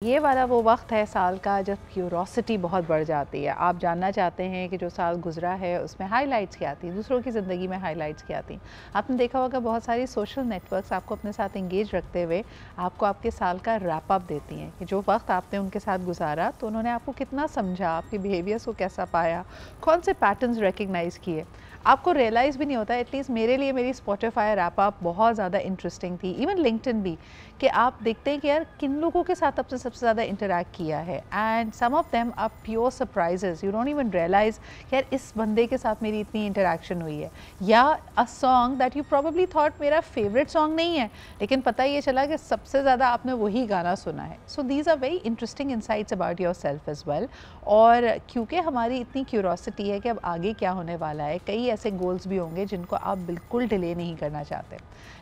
ये वाला वो वक्त है साल का जब क्यूरोसिटी बहुत बढ़ जाती है। आप जानना चाहते हैं कि जो साल गुजरा है उसमें हाइलाइट्स क्या आती हैं, दूसरों की ज़िंदगी में हाइलाइट्स क्या आती हैं। आपने देखा होगा बहुत सारी सोशल नेटवर्क्स आपको अपने साथ इंगेज रखते हुए आपको आपके साल का रैप अप देती हैं कि जो वक्त आपने उनके साथ गुजारा तो उन्होंने आपको कितना समझा, आपके बिहेवियर्स को कैसा पाया, कौन से पैटर्न्स रिकग्नाइज़ किए। आपको रियलाइज़ भी नहीं होता। एटलीस्ट मेरे लिए मेरी स्पॉटिफाई रैप अप बहुत ज़्यादा इंटरेस्टिंग थी, इवन लिंक्डइन भी, कि आप देखते हैं कि यार किन लोगों के साथ आपने सबसे ज़्यादा इंटरेक्ट किया है and some of them are pure surprises. You don't even realize कि यार इस बंदे के साथ मेरी इतनी इंटरेक्शन हुई है। या a song that you probably thought मेरा फेवरेट सॉन्ग नहीं है, लेकिन पता ये चला कि सबसे ज़्यादा आपने वही गाना सुना है। So these are very interesting insights about yourself as well. और क्योंकि हमारी इतनी क्यूरोसिटी है कि अब आगे क्या होने वाला है, कई ऐसे गोल्स भी होंगे जिनको आप बिल्कुल डिले नहीं करना चाहते,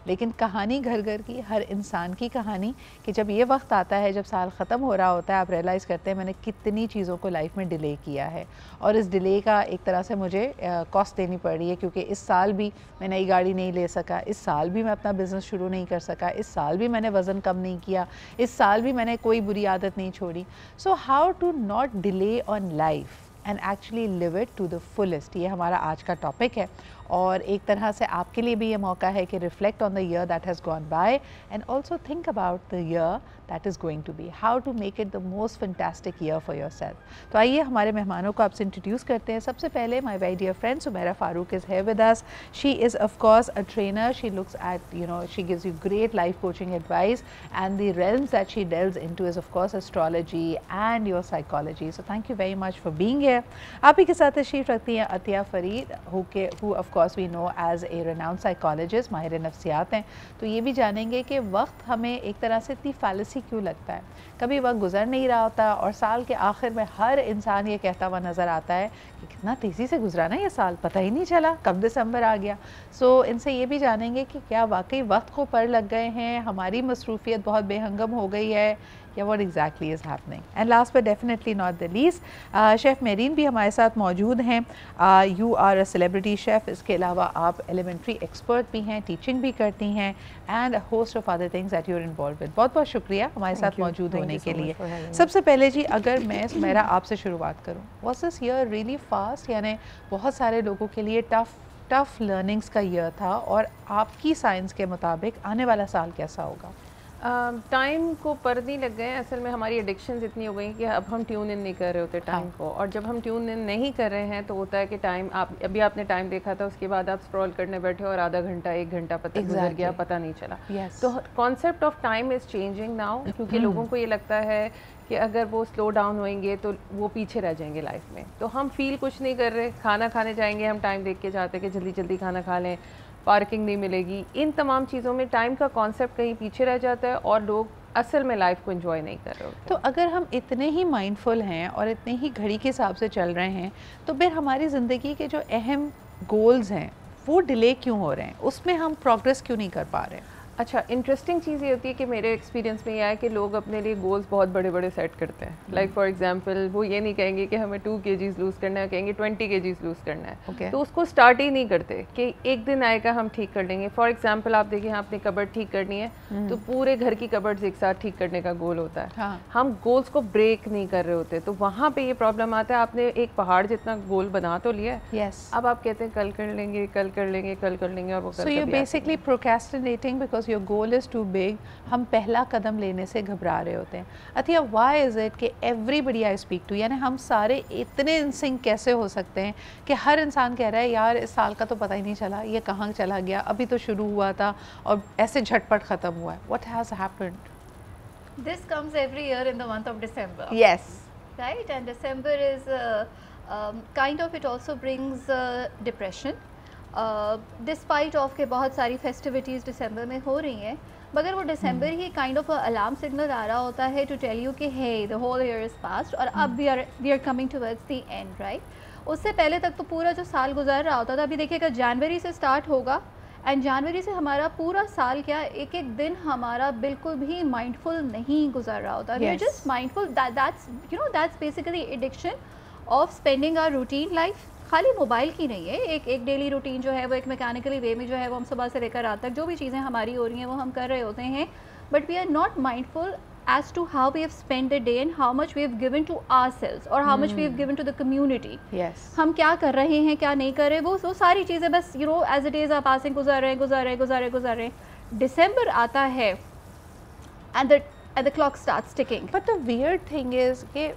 लेकिन कहानी घर घर की, हर इंसान की कहानी, कि जब ये वक्त आता है, जब साल ख़त्म हो रहा होता है, आप रियलाइज़ करते हैं मैंने कितनी चीज़ों को लाइफ में डिले किया है और इस डिले का एक तरह से मुझे कॉस्ट देनी पड़ रही है। क्योंकि इस साल भी मैं नई गाड़ी नहीं ले सका, इस साल भी मैं अपना बिज़नेस शुरू नहीं कर सका, इस साल भी मैंने वज़न कम नहीं किया, इस साल भी मैंने कोई बुरी आदत नहीं छोड़ी। So how to not delay on life and actually live it to the fullest, ये हमारा आज का टॉपिक है। और एक तरह से आपके लिए भी ये मौका है कि reflect on the year that has gone by and also think about the year that is going to be, how to make it the most fantastic year for yourself. तो आइए हमारे मेहमानों को आपसे इंट्रोड्यूस करते हैं। सबसे पहले my very dear friend Sumera Farooq is here with us. She is of course a trainer, she looks at she gives you great life coaching advice and the realms that she delves into is of course astrology and your psychology. So thank you very much for being here. आप ही के साथ तशरीफ रखती हैं Atiya Farid, who of course we know as a renowned psychologist, माहिर नफ्सियात हैं। तो ये भी जानेंगे कि वक्त हमें एक तरह से इतनी फैलेसी क्यों लगता है, कभी वक्त गुजर नहीं रहा होता और साल के आखिर में हर इंसान ये कहता हुआ नज़र आता है कि कितना तेज़ी से गुजरा ना ये साल, पता ही नहीं चला कब दिसंबर आ गया। सो इनसे ये भी जानेंगे कि क्या वाकई वक्त को पर लग गए हैं, हमारी मसरूफियत बहुत बेहंगम हो गई है, या what exactly is happening. And last but definitely not the least, chef Mehreen भी हमारे साथ मौजूद हैं। You are a celebrity chef, इसके अलावा आप एलिमेंट्री एक्सपर्ट भी हैं, टीचिंग भी करती हैं and host of other things that you are involve with. बहुत बहुत शुक्रिया हमारे साथ मौजूद होने के लिए। सबसे पहले जी, अगर मैं सुमेरा आपसे शुरुआत करूँ, was this year really fast, यानी बहुत सारे लोगों के लिए टफ़ लर्निंग्स का ईयर था, और आपकी साइंस के मुताबिक आने वाला साल कैसा होगा? टाइम को पर नहीं लग गए। असल में हमारी एडिक्शंस इतनी हो गई कि अब हम ट्यून इन नहीं कर रहे होते टाइम को, और जब हम ट्यून इन नहीं कर रहे हैं तो होता है कि टाइम, आप अभी आपने टाइम देखा था, उसके बाद आप स्क्रॉल करने बैठे और आधा घंटा 1 घंटा पता गुजर गया, पता नहीं चला। तो concept of time is changing now, क्योंकि लोगों को ये लगता है कि अगर वो स्लो डाउन होएंगे तो वो पीछे रह जाएंगे लाइफ में। तो हम फील कुछ नहीं कर रहे, खाना खाने जाएंगे, हम टाइम देख के जाते हैं कि जल्दी जल्दी खाना खा लें, पार्किंग नहीं मिलेगी, इन तमाम चीज़ों में टाइम का कॉन्सेप्ट कहीं पीछे रह जाता है और लोग असल में लाइफ को एंजॉय नहीं कर रहे होते। तो अगर हम इतने ही माइंडफुल हैं और इतने ही घड़ी के हिसाब से चल रहे हैं, तो फिर हमारी ज़िंदगी के जो अहम गोल्स हैं वो डिले क्यों हो रहे हैं, उसमें हम प्रोग्रेस क्यों नहीं कर पा रहे हैं? अच्छा, इंटरेस्टिंग चीज़ ये होती है कि मेरे एक्सपीरियंस में यह है कि लोग अपने लिए गोल्स बहुत बड़े बड़े सेट करते हैं। लाइक फॉर एग्जांपल, वो ये नहीं कहेंगे कि हमें 2 kgs लूज़ करना है, कहेंगे 20 kgs लूज़ करना है। तो उसको स्टार्ट ही नहीं करते कि एक दिन आएगा हम ठीक कर लेंगे। फॉर एग्जांपल, आप देखिए, आपने कबर्ड ठीक करनी है तो पूरे घर की कबर्ड्स एक साथ ठीक करने का गोल होता है। हम गोल्स को ब्रेक नहीं कर रहे होते, तो वहाँ पर ये प्रॉब्लम आता है। आपने एक पहाड़ जितना गोल बना तो लिया, अब आप कहते हैं कल कर लेंगे, कल कर लेंगे, कल कर लेंगे, और वो so you basically procrastinating because your goal is too big. हम पहला कदम लेने से घबरा रहे होते हैं। अतिया, व्हाई इज़ इट कि एवरीबडी आई स्पीक टू, यानी हम सारे इतने इन सिंक कैसे हो सकते हैं कि हर इंसान कह रहा है यार इस साल का तो पता ही नहीं चला, ये कहाँ चला गया, अभी तो शुरू हुआ था और ऐसे झटपट ख़त्म हुआ है। What has happened? This comes every year in the month of December. Yes. Right, and December is kind of, it also brings depression. Despite of के बहुत सारी फेस्टिविटीज़ दिसंबर में हो रही हैं, मगर वो दिसंबर ही काइंड ऑफ अलार्म सिग्नल आ रहा होता है टू टेल यू कि hey the whole year is past और अब we are coming towards the end, right. उससे पहले तक तो पूरा जो साल गुजर रहा होता था, अभी देखिएगा जनवरी से स्टार्ट होगा एंड जनवरी से हमारा पूरा साल क्या, एक एक दिन हमारा बिल्कुल भी माइंडफुल नहीं गुजर रहा होता। We are just mindful, that's basically addiction of spending our routine life. खाली मोबाइल की नहीं है, एक डेली रूटीन जो है वो एक मैकेनिकली वे में जो है वो हम सुबह से लेकर रात तक जो भी चीज़ें हमारी हो रही हैं वो हम कर रहे होते हैं, but we are not mindful as to how we have spent the day and how much we have given to ourselves or how much we have given to the community. Yes. हम क्या कर रहे हैं, क्या नहीं कर रहे, वो सारी चीज़ें बस as it is आप पासिंग गुजार रहे हैं. December आता है and the clock starts ticking. But the weird thing is कि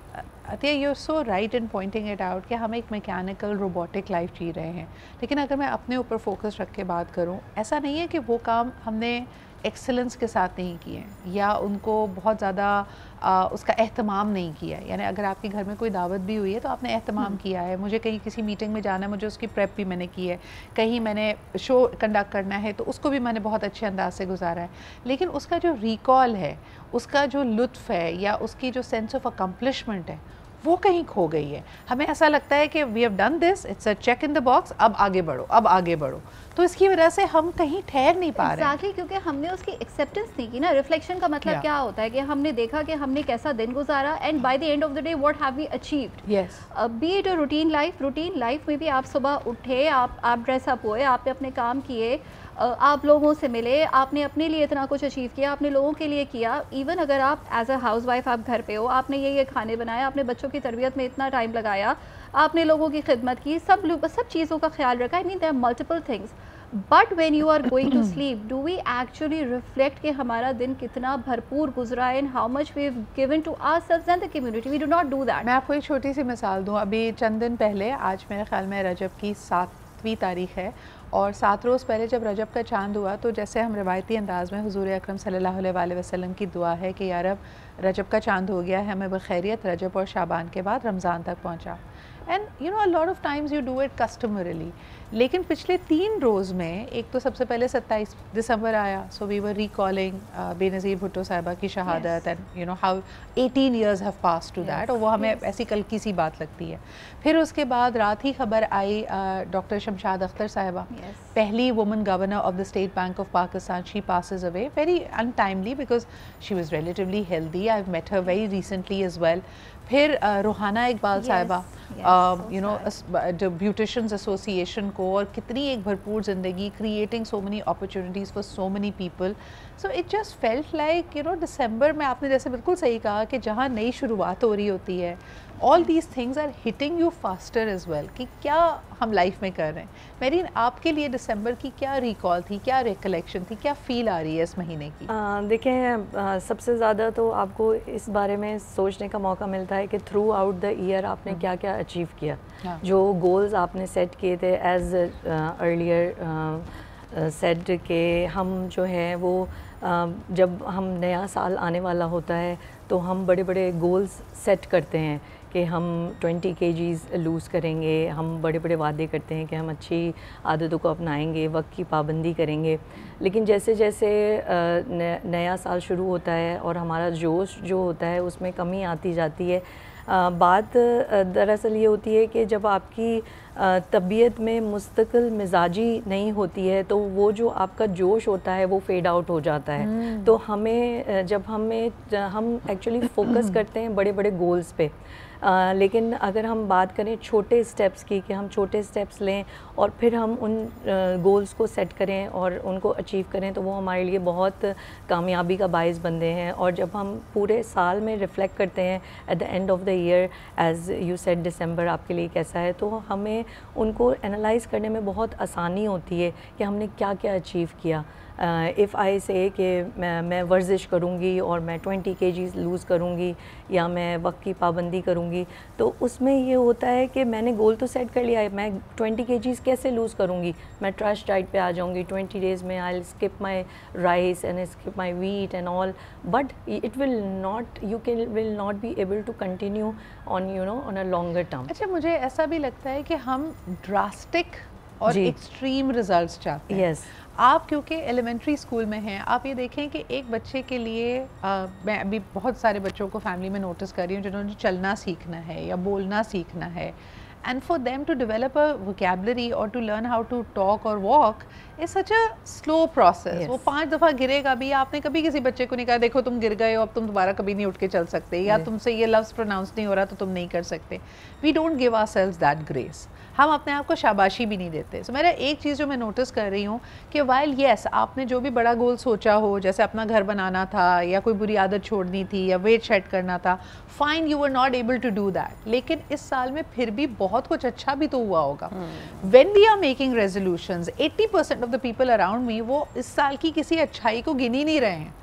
Atiya, you're so right in pointing it out कि हम एक मैकेनिकल रोबोटिक लाइफ जी रहे हैं, लेकिन अगर मैं अपने ऊपर फोकस रख के बात करूं, ऐसा नहीं है कि वो काम हमने एक्सेलेंस के साथ नहीं किए या उनको बहुत ज़्यादा उसका एहतमाम नहीं किया. यानी अगर आपके घर में कोई दावत भी हुई है तो आपने एहतमाम किया है. मुझे कहीं किसी मीटिंग में जाना है, मुझे उसकी प्रेप भी मैंने की है. कहीं मैंने शो कंडक्ट करना है तो उसको भी मैंने बहुत अच्छे अंदाज से गुजारा है. लेकिन उसका जो रिकॉल है, उसका जो लुत्फ़ है या उसकी जो सेंस ऑफ अकम्पलिशमेंट है, वो कहीं खो गई है. हमें ऐसा लगता है कि we have done this, it's a check in the box, अब आगे बढ़ो, अब आगे बढ़ो. तो इसकी वजह से हम कहीं ठहर नहीं पा रहे हैं. क्योंकि हमने उसकी एक्सेप्टेंस नहीं की ना. रिफ्लेक्शन का मतलब क्या होता है कि हमने देखा कि हमने कैसा दिन गुजारा and by the end of the day what have we achieved. Yes. Be it a routine life में भी आप सुबह उठे, आप ड्रेसअप हुए, आपने अपने काम किए, आप लोगों से मिले, आपने अपने लिए इतना कुछ अचीव किया, आपने लोगों के लिए किया. इवन अगर आप एज अ हाउस वाइफ आप घर पे हो, आपने ये खाने बनाए, आपने बच्चों की तरबियत में इतना टाइम लगाया, आपने लोगों की खिदमत की, सब चीज़ों का ख्याल रखा. I mean there are multiple things. But when you are going to sleep, do we actually reflect कि हमारा दिन कितना भरपूर गुजरा है and how much we have given to ourselves and the community. We do not do that. मैं आपको एक छोटी सी मिसाल दूँ. अभी चंद दिन पहले, आज मेरे ख्याल में रजब की 7वीं तारीख है, और 7 रोज़ पहले जब रजब का चांद हुआ तो जैसे हम रिवायती अंदाज़ में हुजूर अकरम सल्लल्लाहु अलैहि वसल्लम की दुआ है कि या रब, रजब का चांद हो गया है, हमें बखैरियत रजब और शाबान के बाद रमज़ान तक पहुँचा. And you know, a lot of times you do it customarily. लेकिन पिछले 3 रोज़ में, एक तो सबसे पहले 27 दिसंबर आया, so we were recalling Benazir Bhutto sahiba की शहादत and you know how 18 years have pass to that, और वो हमें ऐसी कल की सी बात लगती है. फिर उसके बाद रात ही खबर आई डॉक्टर शमशाद अख्तर साहिबा, पहली woman governor of the State Bank of Pakistan, she passes away very untimely because she was relatively healthy. I have met her very recently as well. फिर रूहाना इकबाल साहिबा, यू नो, जो ब्यूटिशियंस एसोसिएशन को, और कितनी एक भरपूर ज़िंदगी, creating so many opportunities for so many people. So it just felt like you know दिसंबर में, आपने जैसे बिल्कुल सही कहा कि जहाँ नई शुरुआत हो रही होती है, all these things are hitting you faster as well कि क्या हम लाइफ में कर रहे हैं. मेरी आपके लिए दिसंबर की क्या रिकॉल थी, क्या रिकलेक्शन थी, क्या फील आ रही है इस महीने की? देखें, सबसे ज़्यादा तो आपको इस बारे में सोचने का मौका मिलता है कि थ्रू आउट द ईयर आपने क्या क्या अचीव किया. जो गोल्स आपने सेट किए थे एज अर्लियर सेट के, हम जो है वो जब हम नया साल आने वाला होता है तो हम बड़े बड़े गोल्स सेट करते हैं कि हम 20 kgs लूज़ करेंगे. हम बड़े बड़े वादे करते हैं कि हम अच्छी आदतों को अपनाएंगे, वक्त की पाबंदी करेंगे. लेकिन जैसे जैसे नया साल शुरू होता है और हमारा जोश जो होता है उसमें कमी आती जाती है. बात दरअसल ये होती है कि जब आपकी तबीयत में मुस्तकिल मिजाजी नहीं होती है तो वो जो आपका जोश होता है वो फेड आउट हो जाता है. तो हमें जब हम एक्चुअली फोकस करते हैं बड़े बड़े गोल्स पे, लेकिन अगर हम बात करें छोटे स्टेप्स की, कि हम छोटे स्टेप्स लें और फिर हम उन गोल्स को सेट करें और उनको अचीव करें, तो वो हमारे लिए बहुत कामयाबी का बायस बनते हैं. और जब हम पूरे साल में रिफ़्लेक्ट करते हैं at the end of the year, as you said दिसंबर आपके लिए कैसा है, तो हमें उनको एनालाइज़ करने में बहुत आसानी होती है कि हमने क्या क्या अचीव किया. इफ़ आई से कि मैं वर्जिश करूँगी और मैं 20 kgs लूज़ करूँगी या मैं वक्त की पाबंदी करूँगी, तो उसमें ये होता है कि मैंने गोल तो सेट कर लिया है, मैं 20 kgs कैसे लूज़ करूँगी. मैं ट्रश डाइट पे आ जाऊँगी 20 डेज़ में, I skip my rice and skip my wheat and all, but it will not, you can will not be able to continue on you know on a longer term. अच्छा, मुझे ऐसा भी लगता है कि हम ड्रास्टिक और एक्सट्रीम रिजल्ट्स चाहते हैं. यस. आप क्योंकि एलिमेंट्री स्कूल में हैं, आप ये देखें कि एक बच्चे के लिए मैं अभी बहुत सारे बच्चों को फैमिली में नोटिस कर रही हूँ जिन्होंने चलना सीखना है या बोलना सीखना है, and for them to develop a vocabulary or to learn how to talk or walk is such a slow process. Yes. वो 5 दफ़ा गिरेगा भी, आपने कभी किसी बच्चे को नहीं कहा देखो तुम गिर गए हो अब तुम दोबारा कभी नहीं उठ के चल सकते, या तुमसे ये लफ्ज़ प्रोनाउंस नहीं हो रहा तो तुम नहीं कर सकते. We don't give ourselves that grace. हम अपने आप को शाबाशी भी नहीं देते. So मेरा एक चीज़ जो मैं नोटिस कर रही हूँ कि while yes आपने जो भी बड़ा गोल सोचा हो, जैसे अपना घर बनाना था या कोई बुरी आदत छोड़नी थी या वेट शेड करना था, fine you were not able to do that, लेकिन इस साल में फिर भी बहुत कुछ अच्छा भी तो हुआ होगा. When we are making resolutions, 80% of the people around me वो इस साल की किसी अच्छाई को गिन ही नहीं रहे हैं.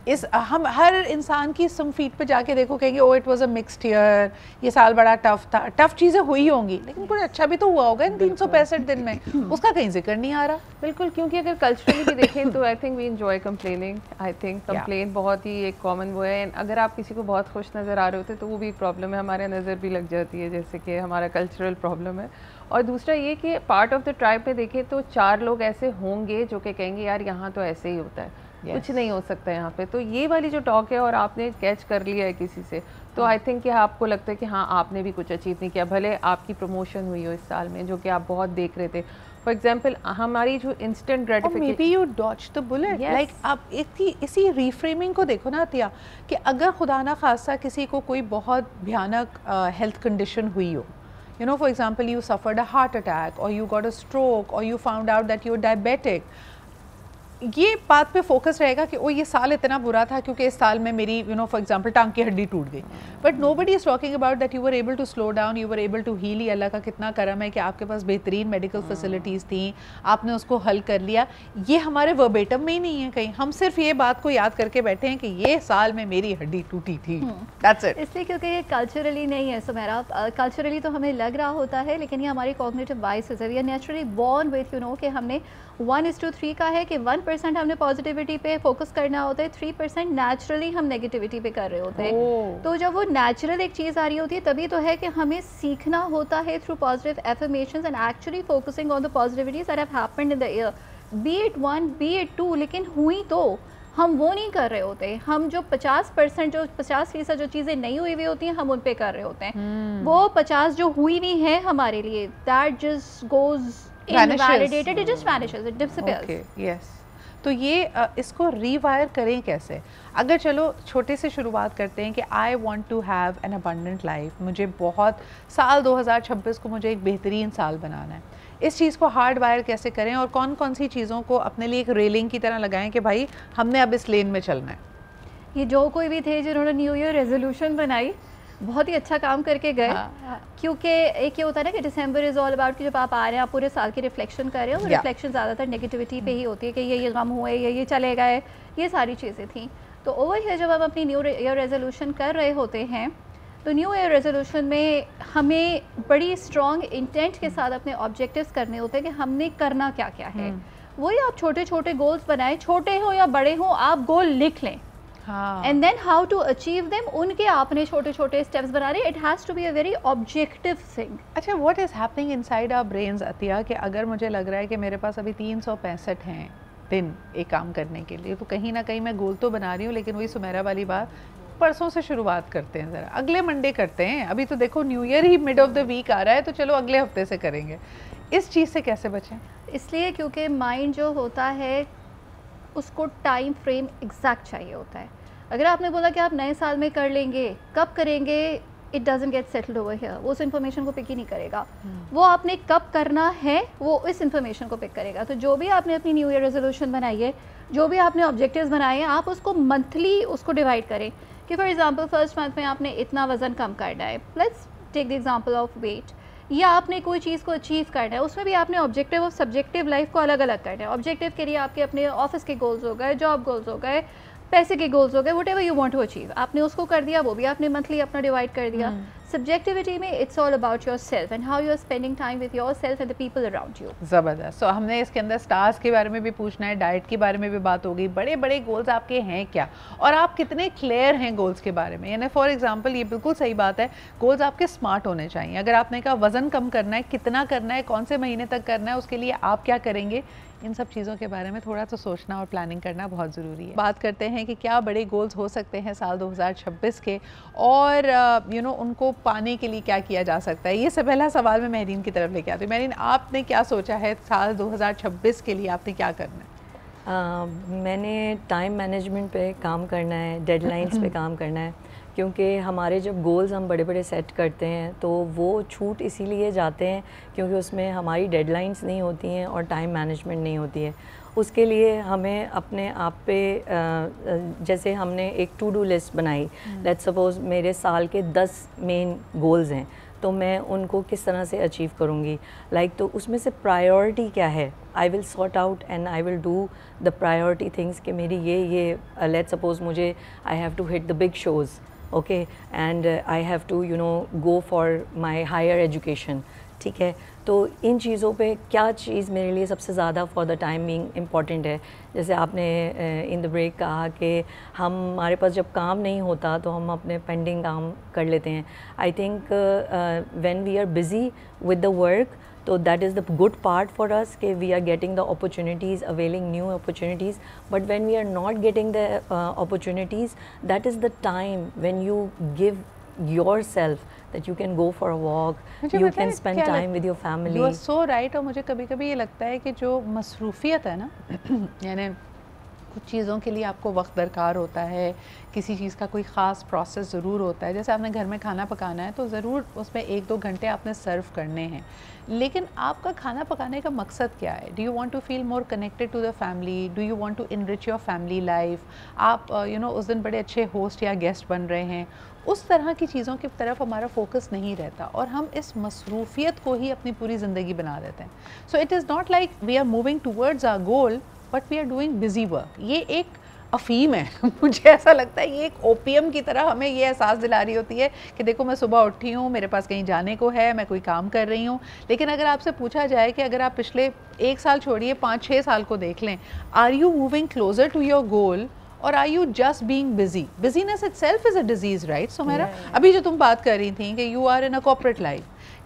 इस हम हर इंसान की सम फीट पे जाके देखो कहेंगे oh it was a mixed year, ये साल बड़ा टफ था. टफ चीज़ें हुई होंगी लेकिन कुछ अच्छा भी तो हुआ होगा इन 365 दिन में, उसका कहीं जिक्र नहीं आ रहा. बिल्कुल, क्योंकि अगर कल्चरली भी देखें तो I think we enjoy complaining. I think complain बहुत ही एक कॉमन वो है. अगर आप किसी को बहुत खुश नज़र आ रहे होते तो वो भी एक प्रॉब्लम है, हमारे नज़र भी लग जाती है, जैसे कि हमारा कल्चरल प्रॉब्लम है. और दूसरा ये कि पार्ट ऑफ द ट्राइब पे देखें तो 4 लोग ऐसे होंगे जो कि कहेंगे यार यहाँ तो ऐसे ही होता है, कुछ नहीं हो सकता यहाँ पे. तो ये वाली जो टॉक है और आपने कैच कर लिया है किसी से, तो आई थिंक कि आपको लगता है कि हाँ आपने भी कुछ अचीव नहीं किया, भले आपकी प्रमोशन हुई हो इस साल में जो कि आप बहुत देख रहे थे. फॉर एग्जाम्पल हमारी जो instant gratification, maybe you dodged the bullet. Like आप इसी reframing को देखो ना अतिया, कि अगर खुदा ना खासा किसी को कोई बहुत भयानक हेल्थ कंडीशन हुई हो, you know for example you suffered a heart attack or you got a stroke or you found out that you're diabetic, ये बात पे फोकस रहेगा कि ओ ये साल इतना बुरा था क्योंकि इस साल में मेरी फॉर एग्जांपल टांग की हड्डी टूट गई. But nobody is talking about that you were able to slow down, you were able to heal. Allah का कितना करम है कि आपके पास बेहतरीन मेडिकल फैसिलिटीज़ थी, आपने उसको हल कर लिया. ये हमारे वर्बेटम में ही नहीं है कहीं, हम सिर्फ ये बात को याद करके बैठे हैं कि ये साल में मेरी हड्डी टूटी थी. That's it. इसलिए क्योंकि ये कल्चरली नहीं है सुमेरा. कल्चरली तो हमें लग रहा होता है लेकिन ये हमारी कॉग्निटिव बायसेस है. We are naturally born with कि हमने 1:3 का है कि 1% हमने पॉजिटिविटी पे फोकस करना होता है, 3% नेचुरली हम नेगेटिविटी पे कर रहे होते हैं. तो जब वो नेचुरल एक चीज़ आ रही होती है तभी तो है कि हमें सीखना होता है through positive affirmations and actually focusing on the positivities that have happened in the year, B it 1 B it 2. लेकिन हुई तो हम वो नहीं कर रहे होते. हम जो 50% जो 50% जो चीज़ें नहीं हुई हुई होती हैं हम उन पे कर रहे होते हैं. वो 50 जो हुई हुई है हमारे लिए, that just goes invalidated, it just vanishes, it disappears. Okay, yes. तो ये इसको रीवायर करें कैसे? अगर चलो छोटे से शुरुआत करते हैं कि I want to have an abundant life, मुझे बहुत साल 2026 को मुझे एक बेहतरीन साल बनाना है. इस चीज़ को हार्ड वायर कैसे करें और कौन कौन सी चीज़ों को अपने लिए एक रेलिंग की तरह लगाएं कि भाई हमने अब इस लेन में चलना है? ये जो कोई भी थे जिन्होंने न्यू ईयर रेजोल्यूशन बनाई बहुत ही अच्छा काम करके गए. क्योंकि एक ये होता है ना कि दिसंबर इज़ ऑल अबाउट कि जब आप आ रहे हैं आप पूरे साल की रिफ्लेक्शन कर रहे हो. रिफ्लेक्शन ज़्यादातर नेगेटिविटी पे ही होती है कि ये गम हुए, ये चले गए, ये सारी चीज़ें थी. तो ओवर हियर जब हम अपनी न्यू ईयर रेजोल्यूशन कर रहे होते हैं तो न्यू ईयर रेजोल्यूशन में हमें बड़ी स्ट्रॉन्ग इंटेंट के साथ अपने ऑब्जेक्टिव्स करने होते हैं कि हमने करना क्या क्या है. वही आप छोटे छोटे गोल्स बनाएं, छोटे हो या बड़े हो आप गोल लिख लें and then how to achieve them, उनके आपने छोटे छोटे स्टेप्स बना रहे. It has to be a very objective thing. अच्छा, what is happening inside our brains Atiya, कि अगर मुझे लग रहा है कि मेरे पास अभी 365 हैं दिन एक काम करने के लिए, तो कहीं ना कहीं मैं गोल तो बना रही हूँ लेकिन वही सुमेरा वाली बात, परसों से शुरुआत करते हैं, ज़रा अगले मंडे करते हैं. अभी तो देखो न्यू ईयर ही मिड ऑफ द वीक आ रहा है, तो चलो अगले हफ्ते से करेंगे. इस चीज़ से कैसे बचें? इसलिए क्योंकि माइंड जो होता है उसको टाइम फ्रेम एग्जैक्ट चाहिए होता है. अगर आपने बोला कि आप नए साल में कर लेंगे, कब करेंगे, it doesn't get settled over here. वो उस इन्फॉर्मेशन को पिक ही नहीं करेगा. वो आपने कब करना है वो इस इन्फॉर्मेशन को पिक करेगा. तो जो भी आपने अपनी न्यू ईयर रेजोल्यूशन बनाई है, जो भी आपने ऑब्जेक्टिव्स बनाए हैं, आप उसको मंथली उसको डिवाइड करें कि फॉर एग्जांपल फर्स्ट मंथ में आपने इतना वज़न कम करना है. Let's take the example of weight. या आपने कोई चीज़ को अचीव करना है, उसमें भी आपने ऑब्जेक्टिव और सब्जेक्टिव लाइफ को अलग अलग करना है. ऑब्जेक्टिव के लिए आपके अपने ऑफिस के गोल्स हो गए, जॉब गोल्स हो गए, पैसे के गोल्स हो गए, whatever you want to achieve, आपने उसको कर दिया, वो भी आपने मंथली अपना डिवाइड कर दिया. सब्जेक्टिविटी में it's all about yourself and how you are spending time with yourself and the people around you. ज़बरदस्त. सो हमने इसके अंदर स्टार्स के बारे में भी पूछना है, डाइट के बारे में भी बात होगी, बड़े बड़े गोल्स आपके हैं क्या और आप कितने क्लियर हैं गोल्स के बारे में. यानी फॉर एग्जांपल ये बिल्कुल सही बात है, गोल्स आपके स्मार्ट होने चाहिए. अगर आपने कहा वज़न कम करना है, कितना करना है, कौन से महीने तक करना है, उसके लिए आप क्या करेंगे, इन सब चीज़ों के बारे में थोड़ा सा सोचना और प्लानिंग करना बहुत ज़रूरी है. बात करते हैं कि क्या बड़े गोल्स हो सकते हैं साल 2026 के और उनको पाने के लिए क्या किया जा सकता है? ये सब पहला सवाल मैं महरीन की तरफ लेके आती हूँ। महरीन, आपने क्या सोचा है साल 2026 के लिए, आपने क्या करना है? मैंने टाइम मैनेजमेंट पे काम करना है, डेडलाइंस पे काम करना है, क्योंकि हमारे जब गोल्स हम बड़े बड़े सेट करते हैं तो वो छूट इसीलिए जाते हैं क्योंकि उसमें हमारी डेडलाइंस नहीं होती हैं और टाइम मैनेजमेंट नहीं होती है। उसके लिए हमें अपने आप पे जैसे हमने एक टू डू लिस्ट बनाई, लेट्स सपोज मेरे साल के 10 मेन गोल्स हैं, तो मैं उनको किस तरह से अचीव करूँगी, तो उसमें से प्रायोरिटी क्या है, I will sort out and I will do the priority things कि मेरी ये लेट्स सपोज मुझे I have to hit the big shows, okay, and I have to go for my higher education, ठीक है। तो इन चीज़ों पे क्या चीज़ मेरे लिए सबसे ज़्यादा for the time being important है। जैसे आपने इन द ब्रेक कहा कि हमारे पास जब काम नहीं होता तो हम अपने पेंडिंग काम कर लेते हैं। I think when we are busy with the work, तो that is the good part for us कि we are getting the opportunities, availing new opportunities, but when we are not getting the opportunities, that is the time when you give yourself that you can go for a walk, you can spend time with your family. You are so right। और मुझे कभी कभी ये लगता है कि जो मसरूफियत है ना यानी कुछ चीज़ों के लिए आपको वक्त दरकार होता है, किसी चीज़ का कोई ख़ास प्रोसेस ज़रूर होता है। जैसे आपने घर में खाना पकाना है तो ज़रूर उसमें 1-2 घंटे आपने सर्व करने हैं, लेकिन आपका खाना पकाने का मकसद क्या है? Do you want to feel more connected to the family? Do you want to enrich your family life? आप उस दिन बड़े अच्छे होस्ट या गेस्ट बन रहे हैं, उस तरह की चीज़ों की तरफ हमारा फोकस नहीं रहता और हम इस मसरूफियत को ही अपनी पूरी ज़िंदगी बना देते हैं। So it is not like we are moving towards our goal but we are doing busy work. ये एक अफ़ीम है मुझे ऐसा लगता है, ये एक ओपियम की तरह हमें ये एहसास दिला रही होती है कि देखो मैं सुबह उठी हूँ, मेरे पास कहीं जाने को है, मैं कोई काम कर रही हूँ। लेकिन अगर आपसे पूछा जाए कि अगर आप पिछले 1 साल छोड़िए 5-6 साल को देख लें, are you moving closer to your goal और are you just being busy? Busyness itself is a disease, right? So मेरा अभी जो तुम बात कर रही थी कि you are in a corporate life,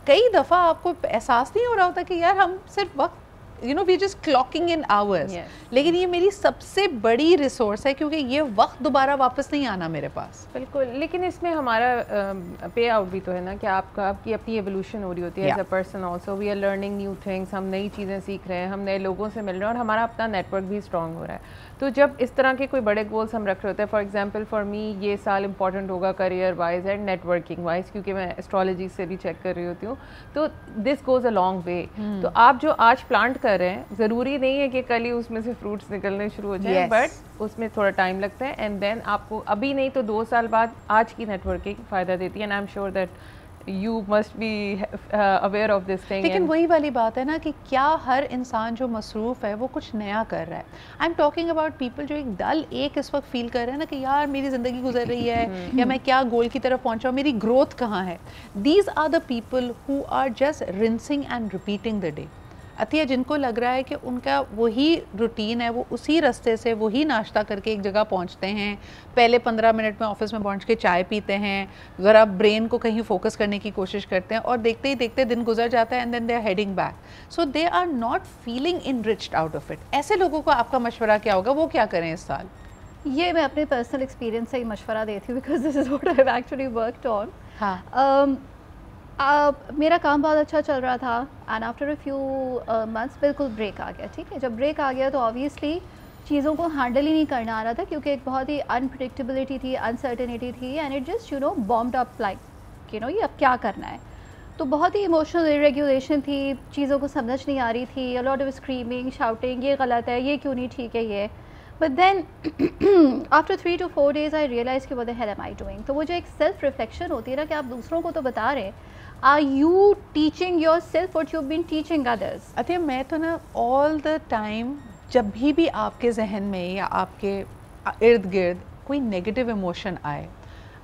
कई दफ़ा आपको एहसास नहीं हो रहा होता कि यार हम सिर्फ वक्त we just clocking in hours, लेकिन ये मेरी सबसे बड़ी रिसोर्स है क्योंकि ये वक्त दोबारा वापस नहीं आना मेरे पास। बिल्कुल, लेकिन इसमें हमारा पे आउट भी तो है ना कि आपकी अपनी एवोल्यूशन हो रही होती है as a person also. We are learning new things, हम नई चीज़ें सीख रहे हैं, हम नए लोगों से मिल रहे हैं और हमारा अपना नेटवर्क भी स्ट्रॉन्ग हो रहा है। तो जब इस तरह के कोई बड़े गोल्स हम रख रहे होते हैं, फॉर एग्जांपल फॉर मी ये साल इंपॉर्टेंट होगा career wise and networking wise, क्योंकि मैं एस्ट्रोलॉजी से भी चेक कर रही होती हूँ, तो this goes a long way. तो आप जो आज प्लांट कर रहे हैं, ज़रूरी नहीं है कि कल ही उसमें से फ्रूट्स निकलने शुरू हो जाए, बट उसमें थोड़ा टाइम लगता है एंड देन आपको अभी नहीं तो 2 साल बाद आज की नेटवर्किंग फ़ायदा देती है। And I am sure that you must be aware of this thing। लेकिन वही वाली बात है ना कि क्या हर इंसान जो मसरूफ़ है वो कुछ नया कर रहा है? I am talking about people जो एक डल एक इस वक्त फील कर रहे हैं ना कि यार मेरी ज़िंदगी गुजर रही है या मैं क्या गोल की तरफ पहुंचा हूँ, मेरी ग्रोथ कहाँ है? These are the people who are just rinsing and repeating the day. Atiya जिनको लग रहा है कि उनका वही रूटीन है, वो उसी रास्ते से वही नाश्ता करके एक जगह पहुंचते हैं, पहले 15 मिनट में ऑफिस में पहुंच के चाय पीते हैं, ज़रा ब्रेन को कहीं फोकस करने की कोशिश करते हैं और देखते ही देखते दिन गुजर जाता है and then they are heading back. So they are not feeling enriched out of it. ऐसे लोगों को आपका मशवरा क्या होगा, वो क्या करें इस साल? ये मैं अपने पर्सनल एक्सपीरियंस से ही मशवरा देती हूँ because this is what I have actually worked on. मेरा काम बहुत अच्छा चल रहा था and after a few months बिल्कुल ब्रेक आ गया। ठीक है, जब ब्रेक आ गया तो ऑब्वियसली चीज़ों को हैंडल ही नहीं करना आ रहा था क्योंकि एक बहुत ही अनप्रडिक्टेबिलिटी थी, अनसर्टेनिटी थी and it just bombed up like ये अब क्या करना है। तो बहुत ही इमोशनल इरेगुलेशन थी, चीज़ों को समझ नहीं आ रही थी, a lot of screaming, shouting, ये गलत है, ये क्यों नहीं ठीक है ये। But then after 3 to 4 days I realise कि what the hell am I doing. तो वो जो एक सेल्फ रिफ्लेक्शन होती है ना कि आप दूसरों को तो बता रहे हैं, are you teaching yourself what you been teaching others? अरे मैं तो ना ऑल द टाइम जब भी आपके जहन में या आपके इर्द गिर्द कोई नेगेटिव इमोशन आए,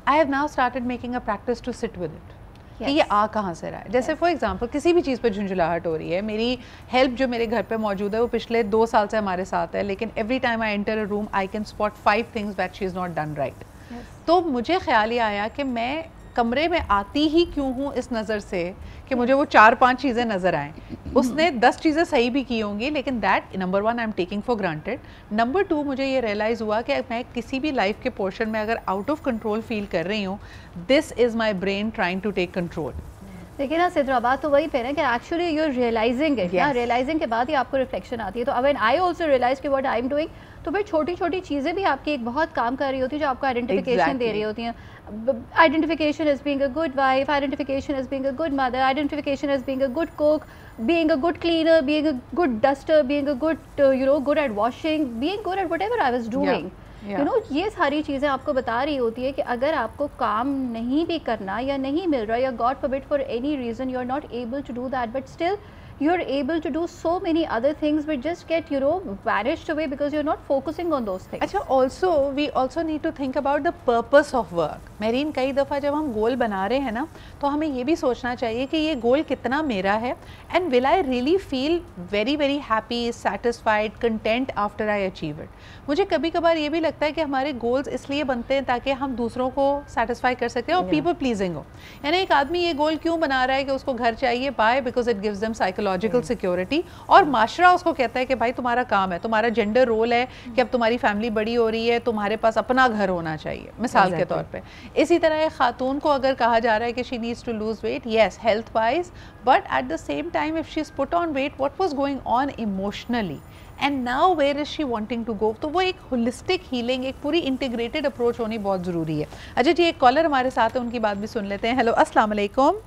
I have now started making a practice to sit with it कि ये आ कहाँ से रहा है। जैसे फॉर एग्जांपल किसी भी चीज़ पर झुंझुलाहट हो रही है, मेरी हेल्प जो मेरे घर पे मौजूद है वो पिछले 2 साल से हमारे साथ है, लेकिन every time I enter a room I can spot 5 things that she is not done right. तो मुझे ख्याल ये आया कि मैं कमरे में आती ही क्यों हूँ इस नज़र से कि मुझे वो 4-5 चीज़ें नज़र आएँ। उसने 10 चीज़ें सही भी की होंगी, लेकिन that number 1 I am taking for granted. Number 2 मुझे ये रियलाइज़ हुआ कि मैं किसी भी लाइफ के पोर्शन में अगर आउट ऑफ कंट्रोल फील कर रही हूँ, this is my brain trying to take control. देखिए ना सिद्रा, बात तो वही पे ना कि एक्चुअली यू रियलाइजिंग इट, ना रियलाइजिंग के बाद ही आपको रिफ्लेक्शन आती है। तो व्हेन आई आल्सो रियलाइज कि व्हाट आई एम डूइंग, तो फिर छोटी छोटी चीज़ें भी आपकी एक बहुत काम कर रही होती है, जो आपको आइडेंटिफिकेशन दे रही होती हैं। Identification as being a good wife, identification as being a good mother, identification as being a good cook, being a good cleaner, being a good duster, being a good good at washing, being good at whatever I was doing. ये सारी चीज़ें आपको बता रही होती है कि अगर आपको काम नहीं भी करना या नहीं मिल रहा, या God forbid for any reason you are not able to do that, but still you are able to do so many other things which just get vanished away because you're not focusing on those things. अच्छा, also we also need to think about the purpose of work. Marine, कई दफ़ा जब हम गोल बना रहे हैं ना, तो हमें ये भी सोचना चाहिए कि ये गोल कितना मेरा है, and will I really feel very very happy, satisfied, content after I achieve it. मुझे कभी कभार ये भी लगता है कि हमारे गोल्स इसलिए बनते हैं ताकि हम दूसरों को सेटिस्फाई कर सकते हैं और पीपल प्लीजिंग हो। यानी एक आदमी ये गोल क्यों बना रहा है कि उसको घर चाहिए, by because it gives them psychological security, और माशरा उसको कहता है कि भाई तुम्हारा काम है, तुम्हारा जेंडर रोल है कि अब तुम्हारी फैमिली बड़ी हो रही है, तुम्हारे पास अपना घर होना चाहिए, मिसाल के तौर पे। इसी तरह एक खातून को अगर कहा जा रहा है कि she needs to lose weight, yes health wise, but at the same time if she is put on weight, what was going on emotionally and now where is she wanting to go. तो वो एक holistic healing, एक पूरी integrated approach होनी बहुत ज़रूरी है। अच्छा जी, एक कॉलर हमारे साथ है, उनकी बात भी सुन लेते हैं। हेलो, अस्सलाम वालेकुम।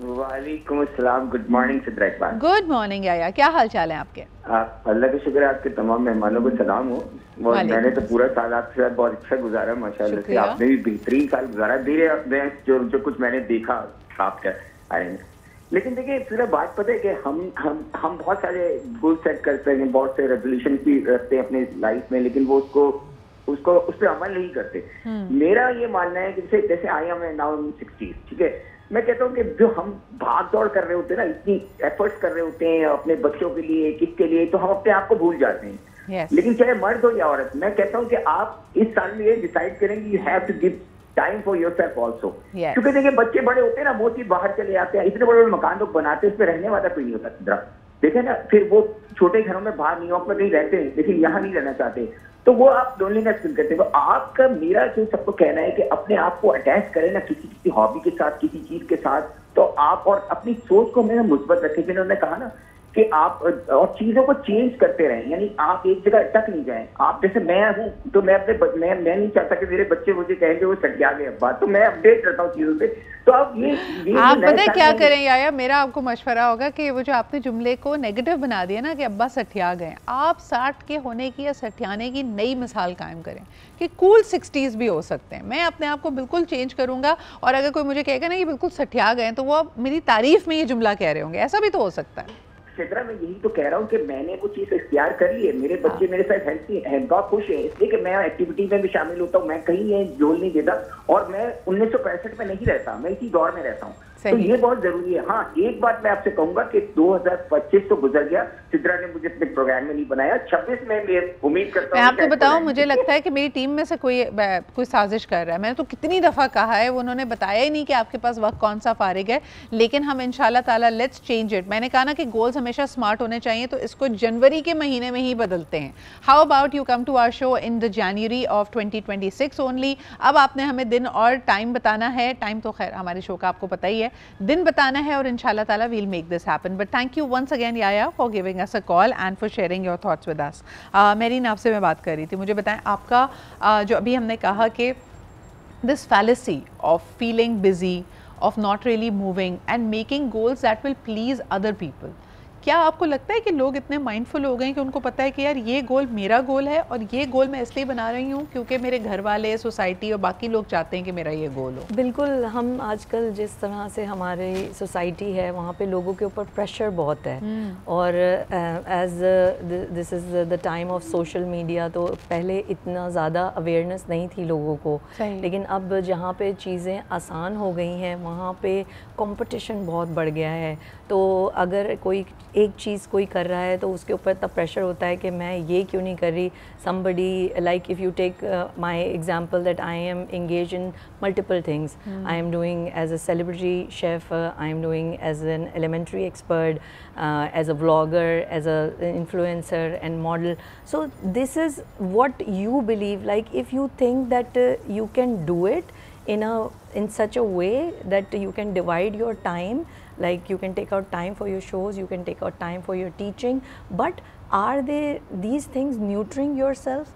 वालेकुम अस्सलाम, good morning Sidra Iqbal. Good morning Yaya, क्या हाल चाल है आपके? अल्लाह का शुक्र है, आपके तमाम मेहमानों को सलाम हो। और मैंने तो पूरा साल आपके साथ बहुत अच्छा गुजारा माशाल्लाह से, आपने भी बेहतरीन साल गुजारा। धीरे जो कुछ मैंने देखा आपका आए, लेकिन देखिए फिर बात पता है कि हम बहुत सारे गोल सेट करते हैं, बहुत से रेजोल्यूशन भी रखते हैं अपने लाइफ में, लेकिन वो उसको उस पर अमल नहीं करते। मेरा ये मानना है कि जैसे I am now in 60s, ठीक है, मैं कहता हूँ कि जो हम भाग दौड़ कर रहे होते हैं ना, इतनी एफर्ट्स कर रहे होते हैं अपने बच्चों के लिए, किसके लिए, तो हम अपने आप को भूल जाते हैं। लेकिन चाहे मर्द हो या औरत, मैं कहता हूँ कि आप इस साल में ये डिसाइड करेंगे, you have to give time for yourself also. क्योंकि देखिए बच्चे बड़े होते हैं ना, मोस्टली बाहर चले जाते हैं, इतने बड़े बड़े मकान लोग बनाते हैं, उस पर रहने वाला कोई नहीं होता सिद्रा, देखे ना, फिर वो छोटे घरों में बाहर न्यूयॉर्क में कहीं रहते हैं, लेकिन यहाँ नहीं रहना चाहते, तो वो आप लोनलीनेस फील करते हैं। तो आपका मेरा जो सबको कहना है कि अपने आप को अटैच करें ना किसी हॉबी के साथ, किसी चीज के साथ, तो आप और अपनी सोच को हमें मुस्बत रखें। जिन्होंने उन्होंने कहा ना कि आप और चीजों को चेंज करते रहें, यानी आप एक जगह अटक नहीं जाएं। आप जैसे मैं हूँ, तो मैं नहीं चाहता कि मेरे बच्चे मुझे कहेंगे वो सटिया गए अब्बा, तो मैं अपडेट करता हूँ चीजों से। तो आप आप पता है क्या करें याया, मेरा आपको मशवरा होगा कि वो जो आपने जुमले को नेगेटिव बना दिया ना कि अब्बा सठिया गए, आप 60 के होने की या सठियाने की नई मिसाल कायम करें कि कूल 60s भी हो सकते हैं। मैं अपने आप को बिल्कुल चेंज करूंगा, और अगर कोई मुझे कहेगा ना कि बिल्कुल सठिया गए, तो वो मेरी तारीफ में ये जुमला कह रहे होंगे, ऐसा भी तो हो सकता है। सिद्रा, मैं यही तो कह रहा हूँ कि मैंने वो चीज इख्तियार कर ली है, मेरे बच्चे मेरे साथ हेल्थी हैं, बहुत खुश है, इसलिए कि मैं एक्टिविटी में भी शामिल होता हूँ, मैं कहीं ये जोल नहीं देता, और मैं 1965 में नहीं रहता, मैं इसी दौर में रहता हूँ, तो ये बहुत जरूरी है। हाँ, एक बात मैं आपसे कहूंगा कि 2025 तो गुजर गया, सिद्रा ने मुझे अपने प्रोग्राम में नहीं बनाया, 26 में मैं उम्मीद करता हूँ। मैं आपको बताऊं, मुझे लगता है कि मेरी टीम में से कोई साजिश कर रहा है। मैंने तो कितनी दफ़ा कहा है, उन्होंने बताया ही नहीं कि आपके पास वक्त कौन सा फारिग है, लेकिन हम इंशाल्लाह ताला लेट्स चेंज इट। मैंने कहा ना कि गोल्स हमेशा स्मार्ट होने चाहिए, तो इसको जनवरी के महीने में ही बदलते हैं। How about you come to our show in the January of 2026 only. अब आपने हमें दिन और टाइम बताना है, टाइम तो खैर हमारे शो का आपको पता ही है, दिन बताना है, और इंशाल्लाह ताला will make this happen. But thank you once again Yaya for giving us a call and for sharing your thoughts with us. Mehreen, आपसे मैं बात कर रही थी, मुझे बताएं आपका जो अभी हमने कहा कि this fallacy of feeling busy, of not really moving and making goals that will please other people, क्या आपको लगता है कि लोग इतने माइंडफुल हो गए हैं कि उनको पता है कि यार ये गोल मेरा गोल है, और ये गोल मैं इसलिए बना रही हूँ क्योंकि मेरे घर वाले, सोसाइटी और बाकी लोग चाहते हैं कि मेरा ये गोल हो? बिल्कुल, हम आजकल जिस तरह से हमारी सोसाइटी है, वहाँ पे लोगों के ऊपर प्रेशर बहुत है, और as this is the time of social media, तो पहले इतना ज़्यादा अवेयरनेस नहीं थी लोगों को, लेकिन अब जहाँ पे चीज़ें आसान हो गई हैं, वहाँ पे कंपटीशन बहुत बढ़ गया है। तो अगर कोई एक चीज़ कोई कर रहा है तो उसके ऊपर तब प्रेशर होता है कि मैं ये क्यों नहीं कर रही. Somebody, like if you take my example that I am engaged in multiple things. I am doing as a celebrity chef, I am doing as an elementary expert, as a vlogger, as a influencer and model. So this is what you believe. Like if you think that you can do it in such a way that you can divide your time, like you can take out time for your shows, you can take out time for your teaching, but are these things nurturing yourself?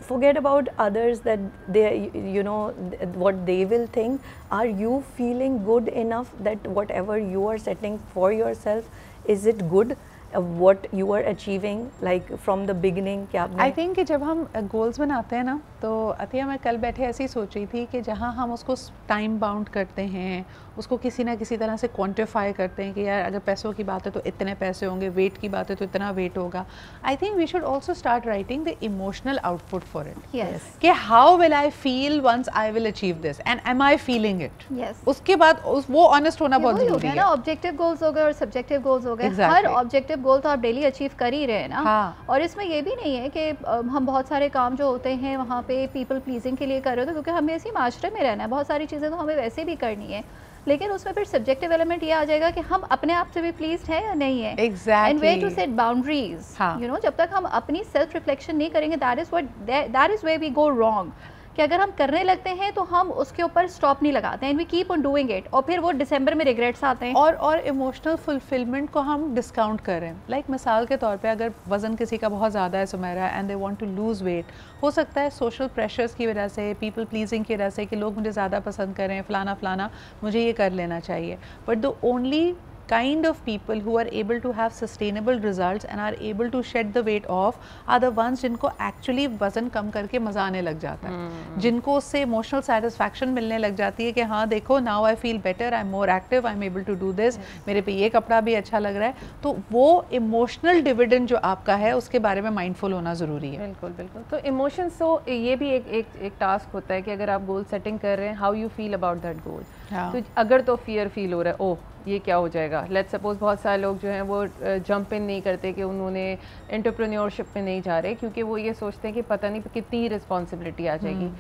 Forget about others, that they, you know, what they will think. Are you feeling good enough that whatever you are setting for yourself, is it good? What you are achieving, like from the beginning? क्या आपने? I think कि जब हम goals बनाते हैं ना, तो अतिया मैं कल बैठे ऐसे ही सोच रही थी कि जहाँ हम उसको टाइम बाउंड करते हैं, उसको किसी ना किसी तरह से क्वांटिफाई करते हैं कि यार अगर पैसों की बात है तो इतने पैसे होंगे, वेट की बात है तो इतना वेट होगा. I think we should also start writing the emotional output for it. Yes. कि how will I feel once I will achieve this and am I feeling it. Yes. उसके बाद वो ऑनेस्ट होना बहुत वही हो जरूरी गया है ना, ऑब्जेक्टिव गोल्स हो गए और सब्जेक्टिव गोल्स हो गए. Exactly. हर ऑब्जेक्टिव गोल तो आप डेली अचीव कर ही रहे हैं ना. हाँ. और इसमें ये भी नहीं है कि हम बहुत सारे काम जो होते हैं वहाँ पे पीपल प्लीजिंग के लिए कर रहे होते हैं, क्योंकि हमें इसी माशरे में रहना है. बहुत सारी चीज़ें तो हमें वैसे भी करनी है, लेकिन उसमें फिर सब्जेक्टिव एलिमेंट ये आ जाएगा कि हम अपने आप से भी प्लीज्ड हैं या नहीं है. Exactly. And way to set boundaries. हाँ. यू नो, जब तक हम अपनी सेल्फ रिफ्लेक्शन नहीं करेंगे, that is way we go wrong. कि अगर हम करने लगते हैं तो हम उसके ऊपर स्टॉप नहीं लगाते हैं, and we keep on doing it, और फिर वो दिसंबर में रिग्रेट्स आते हैं. और इमोशनल फुलफिलमेंट को हम डिस्काउंट करें. लाइक मिसाल के तौर पे अगर वज़न किसी का बहुत ज़्यादा है Sumera, and they want to lose weight, हो सकता है सोशल प्रेशर्स की वजह से, पीपल प्लीजिंग की वजह से कि लोग मुझे ज़्यादा पसंद करें, फलाना मुझे ये कर लेना चाहिए. But the only kind of people who are able to have sustainable results and are able to shed the weight off are the ones जिनको actually वज़न कम करके मज़ा आने लग जाता है, जिनको उससे emotional satisfaction मिलने लग जाती है कि हाँ देखो, now I feel better, I'm more active, I'm able to do this, मेरे पे ये कपड़ा भी अच्छा लग रहा है. तो वो emotional dividend जो आपका है उसके बारे में mindful होना ज़रूरी है. बिल्कुल बिल्कुल. तो इमोशंस, तो ये भी एक टास्क होता है कि अगर आप गोल सेटिंग कर रहे हैं, how you feel about that goal. तो अगर तो फियर फील हो रहा है, ओह ये क्या हो जाएगा. लेट्स सपोज बहुत सारे लोग जो हैं वो जंप इन नहीं करते कि उन्होंने एंटरप्रेन्योरशिप में नहीं जा रहे, क्योंकि वो ये सोचते हैं कि पता नहीं कितनी रिस्पॉन्सिबिलिटी आ जाएगी.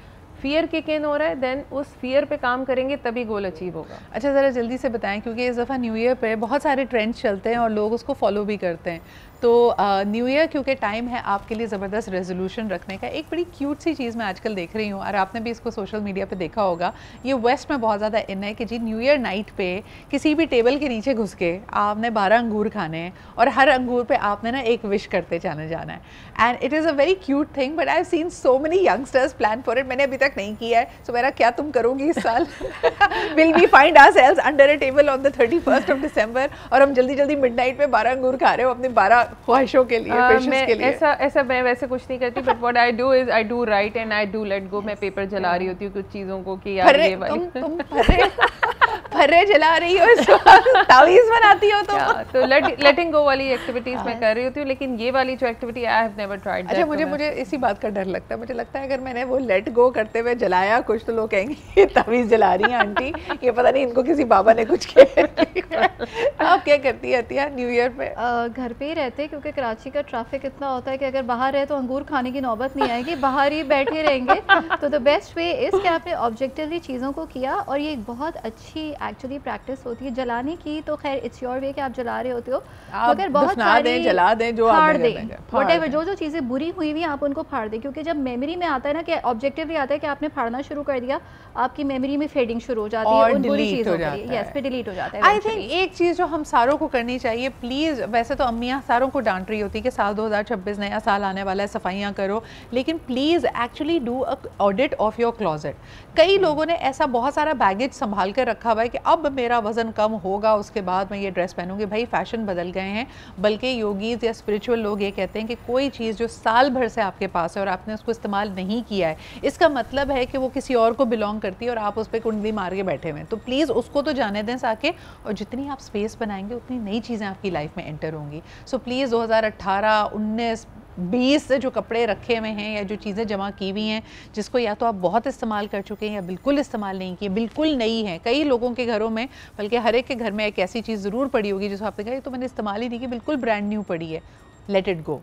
फियर किक इन हो रहा है, देन उस फियर पे काम करेंगे तभी गोल अचीव होगा. अच्छा, ज़रा जल्दी से बताएं, क्योंकि इस दफ़ा न्यू ईयर पे बहुत सारे ट्रेंड्स चलते हैं और लोग उसको फॉलो भी करते हैं. तो न्यू ईयर क्योंकि टाइम है आपके लिए ज़बरदस्त रेजोल्यूशन रखने का. एक बड़ी क्यूट सी चीज़ मैं आजकल देख रही हूँ, और आपने भी इसको सोशल मीडिया पे देखा होगा, ये वेस्ट में बहुत ज़्यादा इन है कि जी न्यू ईयर नाइट पे किसी भी टेबल के नीचे घुस के आपने 12 अंगूर खाने हैं, और हर अंगूर पे आपने ना एक विश करते जाना है. And it is a very cute thing, but I have seen so many youngsters plan for it. मैंने अभी तक नहीं किया है. सो मेरा क्या तुम करोगी इस साल? Will we find ourselves under a table on the 31st of December, और हम जल्दी जल्दी मिडनाइट पे 12 अंगूर खा रहे हो अपनी 12 ख्वाहिशों के लिए, के लिए. ऐसा मैं वैसे कुछ नहीं करती, but what I do is I do right and I do let go. मैं पेपर जला रही होती हूँ कुछ चीज़ों को कि यार ये वाली तुम फर्रे जला रही हो, तावीज़ बनाती हो तो लेटिंग गो वाली एक्टिविटीज मैं कर रही होती हूँ. लेकिन ये वाली जो activity I have never tried. अच्छा, मुझे इसी बात का डर लगता है. मुझे लगता है अगर मैंने वो लेट गो करते हुए जलाया कुछ, तो लोग कहेंगे ये तावीज़ जला रही हैं आंटी, ये पता नहीं इनको किसी बाबा ने कुछ किया. आप क्या करती है अतिया न्यू ईयर पे? घर पे ही रहते, क्योंकि कराची का ट्रैफिक इतना होता है कि अगर बाहर रहे तो अंगूर खाने की नौबत नहीं आएगी, बाहर ही बैठे रहेंगे. तो द बेस्ट वे इज़ कि आपने ऑब्जेक्टिवली चीज़ों को किया, और ये एक बहुत अच्छी एक्चुअली प्रैक्टिस होती है जलाने की. तो खैर इट्स योर वे कि आप जला रहे होते हो, मगर बहुत सारी जला दें, जो फाड़ दें, व्हाटएवर जो चीज़ें बुरी हुई हुई आप उनको फाड़ दें. क्योंकि जब मेमोरी में आता है ना कि ऑब्जेक्टिवली आता है कि आपने फाड़ना शुरू कर दिया, आपकी मेमोरी में फेडिंग शुरू हो जाती है उन बुरी चीज़ों के लिए. यस, पे डिलीट हो जाता है. आई थिंक एक चीज़ जो हम सारों को करनी चाहिए, प्लीज़, वैसे तो अम्मियाँ सारों को डांट रही होती है कि साल 2026 नया साल आने वाला है, सफाइयाँ करो, लेकिन please actually do a audit of your closet. कई लोगों ने ऐसा बहुत सारा बैगेज संभाल कर रखा हुआ है कि अब मेरा वज़न कम होगा, उसके बाद मैं ये ड्रेस पहनूंगी. भाई फैशन बदल गए हैं. बल्कि योगीज या स्पिरिचुअल लोग ये कहते हैं कि कोई चीज़ जो साल भर से आपके पास है और आपने उसको इस्तेमाल नहीं किया है, इसका मतलब है कि वो किसी और को बिलोंग करती है और आप उस पर कुंडली मार के बैठे हुए हैं. तो प्लीज़ उसको तो जाने दें साके, और जितनी आप स्पेस बनाएंगे उतनी नई चीज़ें आपकी लाइफ में एंटर होंगी. सो प्लीज़ 2018, 19 20 जो कपड़े रखे हुए हैं या जो चीज़ें जमा की हुई हैं जिसको या तो आप बहुत इस्तेमाल कर चुके हैं या बिल्कुल इस्तेमाल नहीं किए, बिल्कुल नई है। कई लोगों के घरों में, बल्कि हर एक के घर में एक ऐसी चीज़ ज़रूर पड़ी होगी जिसको आपने कहा ये तो मैंने इस्तेमाल ही नहीं की, बिल्कुल ब्रांड न्यू पड़ी है, लेट इट गो।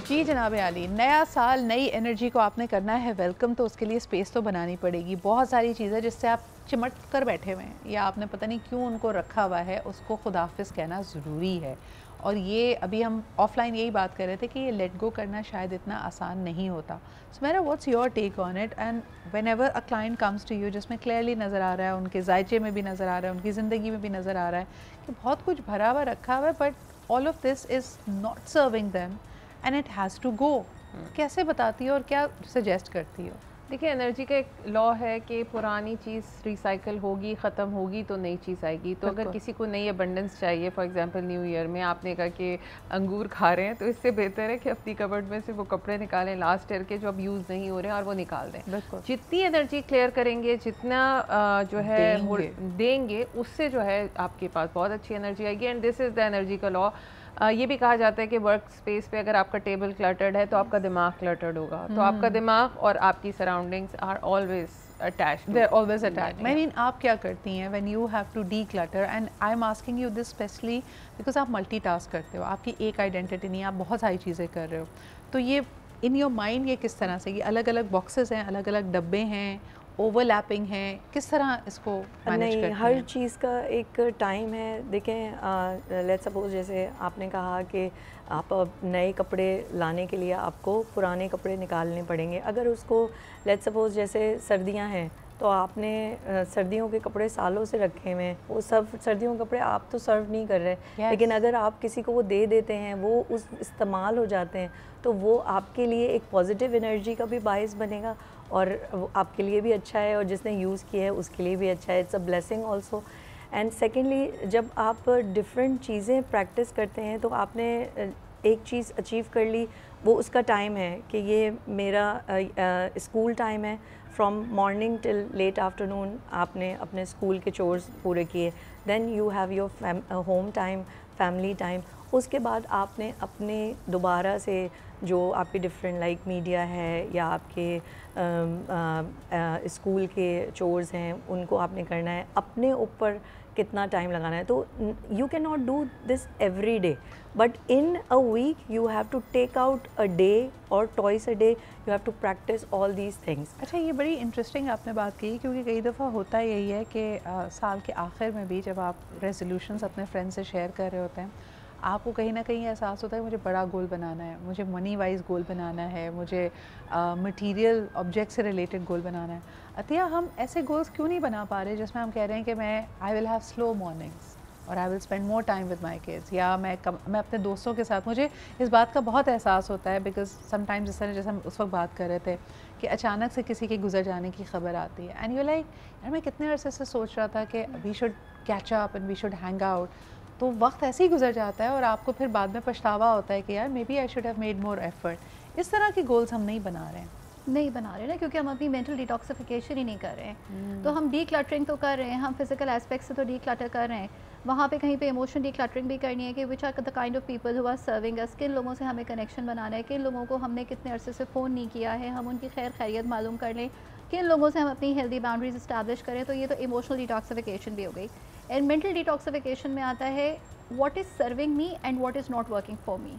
जी जनाब आली, नया साल नई एनर्जी को आपने करना है वेलकम, तो उसके लिए स्पेस तो बनानी पड़ेगी। बहुत सारी चीज़ें जिससे आप चिमट कर बैठे हुए हैं या आपने पता नहीं क्यों उनको रखा हुआ है, उसको खुदाफिज कहना ज़रूरी है। और ये अभी हम ऑफलाइन यही बात कर रहे थे कि ये लेट गो करना शायद इतना आसान नहीं होता। सो मेरा what's your take on it, and whenever a client comes to you जिसमें क्लियरली नज़र आ रहा है, उनके जायचे में भी नज़र आ रहा है, उनकी ज़िंदगी में भी नज़र आ रहा है कि बहुत कुछ भरा हुआ रखा हुआ है, but all of this is not serving them and it has to go, कैसे बताती हो और क्या सजेस्ट करती हो? देखिए, एनर्जी का एक लॉ है कि पुरानी चीज़ रिसाइकल होगी, ख़त्म होगी तो नई चीज़ आएगी। तो अगर किसी को नई अबंडेंस चाहिए, फॉर एग्जांपल न्यू ईयर में आपने कहा कि अंगूर खा रहे हैं, तो इससे बेहतर है कि अपनी कबर्ड में से वो कपड़े निकालें लास्ट ईयर के जो अब यूज़ नहीं हो रहे हैं और वो निकाल दें। जितनी एनर्जी क्लियर करेंगे, जितना जो है देंगे, उससे जो है आपके पास बहुत अच्छी एनर्जी आएगी। And this is the energy का लॉ। ये भी कहा जाता है कि वर्क स्पेस पे अगर आपका टेबल क्लटर्ड है तो आपका दिमाग क्लटर्ड होगा। तो आपका दिमाग और आपकी surroundings are always attached, they are always attached. I mean, आप क्या करती हैं when you have to declutter? And I am asking you this specially because आप मल्टीटास्क करते हो, आपकी एक आइडेंटिटी नहीं है, आप बहुत सारी चीज़ें कर रहे हो। तो ये इन योर माइंड ये किस तरह से, ये अलग अलग बॉक्सेस हैं, अलग अलग डब्बे हैं, ओवरलैपिंग है, किस तरह इसको मैनेज करते हैं? हर चीज़ का एक टाइम है। देखें, लेट्स सपोज जैसे आपने कहा कि आप नए कपड़े लाने के लिए आपको पुराने कपड़े निकालने पड़ेंगे। अगर उसको लेट्स सपोज जैसे सर्दियां हैं तो आपने सर्दियों के कपड़े सालों से रखे हुए हैं, वो सब सर्दियों के कपड़े आप तो सर्व नहीं कर रहे, लेकिन अगर आप किसी को वो दे देते हैं, वो उस इस्तेमाल हो जाते हैं, तो वो आपके लिए एक पॉजिटिव एनर्जी का भी बायस बनेगा और आपके लिए भी अच्छा है और जिसने यूज़ किया है उसके लिए भी अच्छा है। It's a blessing also. And secondly, जब आप डिफरेंट चीज़ें प्रैक्टिस करते हैं तो आपने एक चीज़ अचीव कर ली, वो उसका टाइम है कि ये मेरा स्कूल टाइम है, from morning till late afternoon आपने अपने स्कूल के चोर्स पूरे किए। Then you have your home time, family time. उसके बाद आपने अपने दोबारा से जो आपके डिफरेंट लाइक मीडिया है या आपके स्कूल के चोर्स हैं, उनको आपने करना है, अपने ऊपर कितना टाइम लगाना है। तो you can not do this every day, but in a week you have to take out a day और twice a day you have to practice all these things. अच्छा, ये बड़ी इंटरेस्टिंग आपने बात की, क्योंकि कई दफ़ा होता यही है कि साल के आखिर में भी जब आप रेजोल्यूशंस अपने फ्रेंड से शेयर कर रहे होते हैं, आपको कहीं ना कहीं एहसास होता है मुझे बड़ा गोल बनाना है, मुझे मनी वाइज गोल बनाना है, मुझे मटेरियल ऑब्जेक्ट से रिलेटेड गोल बनाना है। अतिया, हम ऐसे गोल्स क्यों नहीं बना पा रहे जिसमें हम कह रहे हैं कि मैं I will have slow mornings और I will spend more time with my kids, या मैं अपने दोस्तों के साथ, मुझे इस बात का बहुत एहसास होता है बिकॉज समटाइम्स इस तरह जैसे हम उस वक्त बात कर रहे थे कि अचानक से किसी के गुजर जाने की खबर आती है एंड यू लाइक यार मैं कितने अरसे से सोच रहा था कि we should catch up and we should hang out, तो वक्त ऐसे ही गुजर जाता है और आपको फिर बाद में पछतावा होता है कि यार maybe I should have made more effort. इस तरह के गोल्स हम नहीं बना रहे ना, क्योंकि हम अपनी मेंटल डिटॉक्सिफिकेशन ही नहीं कर रहे हैं। तो हम डी क्लटरिंग तो कर रहे हैं, हम फिजिकल एस्पेक्ट से तो डी क्लटर कर रहे हैं, वहाँ पे कहीं पे इमोशनल डी क्लटरिंग भी करनी है कि which are the kind of people who are serving us, किन लोगों से हमें कनेक्शन बनाना है, किन लोगों को हमने कितने अरसे से फ़ोन नहीं किया है, हम उनकी खैर खैरियत मालूम कर लें, किन लोगों से हम अपनी हेल्दी बाउंड्रीज इस्टेब्लिश करें। तो ये तो इमोशनल डिटॉक्सिफिकेशन भी हो गई। एंड मेंटल डिटॉक्सिफिकेशन में आता है what is serving me and what is not working for me.